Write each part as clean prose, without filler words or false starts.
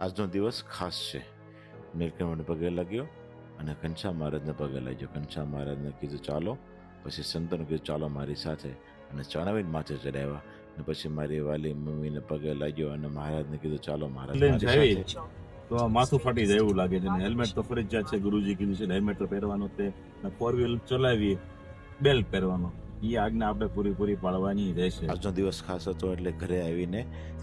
આજનો દિવસ ખાસ છે. નીલકંઠને પગે લાગ્યો અને ઘનશ્યામ મહારાજને પગે લાગ્યો. ઘનશ્યામ મહારાજને કીધું ચાલો, પછી સંતોને કીધું ચાલો મારી સાથે, અને ચણાવીને માથે ચડાવ્યા. અને પછી મારી વાલી મમ્મીને પગે લાગ્યો અને મહારાજને કીધું ચાલો મહારાજ મારી સાથે. તો આ માથું ફાટી જાય એવું લાગે છે. અને હેલ્મેટ તો ફરજિયાત છે, ગુરુજી કીધું છે હેલ્મેટ તો પહેરવાનું તે. ફોર વ્હીલ ચલાવીએ બેલ્ટ પહેરવાનો, એ આજ્ઞા આપણે પૂરી પાડવાની રહેશે. આજનો દિવસ ખાસ હતો એટલે ઘરે આવીને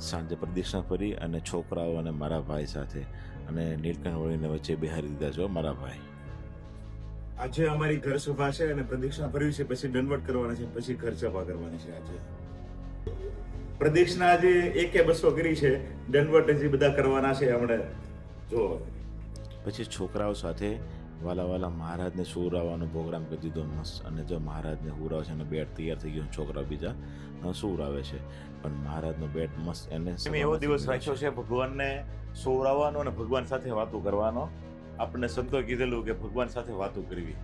સાંજે પ્રદક્ષિણા ફરી અને છોકરાઓ અને મારા ભાઈ સાથે અને નીલકંઠ વળીને વચ્ચે બિહારી દીધા છો મારા ભાઈ. આજે અમારી ઘર સભા છે અને પ્રદક્ષિણા ફરવી છે, પછી દંડવત કરવાના છે, પછી ઘર સભા કરવાની છે. આજે પ્રદક્ષિણા આજે 100-200 કરી છે, દંડવત હજી બધા કરવાના છે. હમણાં જો પછી છોકરાઓ સાથે વાલા મહારાજને સુવરાવવાનો પ્રોગ્રામ કરી દીધો મસ્ત. અને જો મહારાજને સુવરાવે છે અને બેટ તૈયાર થઈ ગયો, છોકરા બીજા સુવરાવે છે, પણ મહારાજનો બેટ મસ્ત. એને એવો દિવસ રાખ્યો છે ભગવાનને સુવરાવવાનો અને ભગવાન સાથે વાતો કરવાનો. આપણને સંતો કીધેલું કે ભગવાન સાથે વાતો કરવી.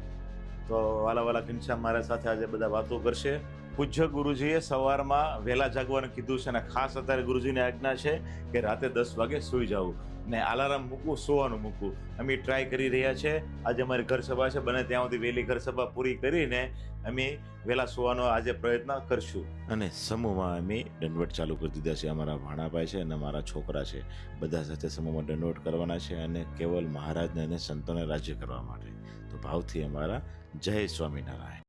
તો વાલા ઘનશ્યામ મહારાજ સાથે આજે બધા વાતો કરશે. પૂજ્ય ગુરુજીએ સવારમાં વહેલા જાગવાનું કીધું છે, અને ખાસ અત્યારે ગુરુજીની આજ્ઞા છે કે રાતે 10 વાગે સૂઈ જવું ને અલાર્મ મૂકવું, સુવાનું મૂકવું. અમે ટ્રાય કરી રહ્યા છે. આજે અમારી ઘર સભા છે, બને ત્યાં સુધી વહેલી ઘર સભા પૂરી કરીને અમે વહેલા સુવાનો આજે પ્રયત્ન કરશું. અને સમૂહમાં અમે દંડવત ચાલુ કરી દીધા છે. અમારા ભાણાભાઈ છે અને મારા છોકરા છે, બધા સાથે સમૂહમાં દંડવત કરવાના છે, અને કેવલ મહારાજને અને સંતોને રાજ્ય કરવા માટે. તો ભાવથી અમારા જય સ્વામિનારાયણ.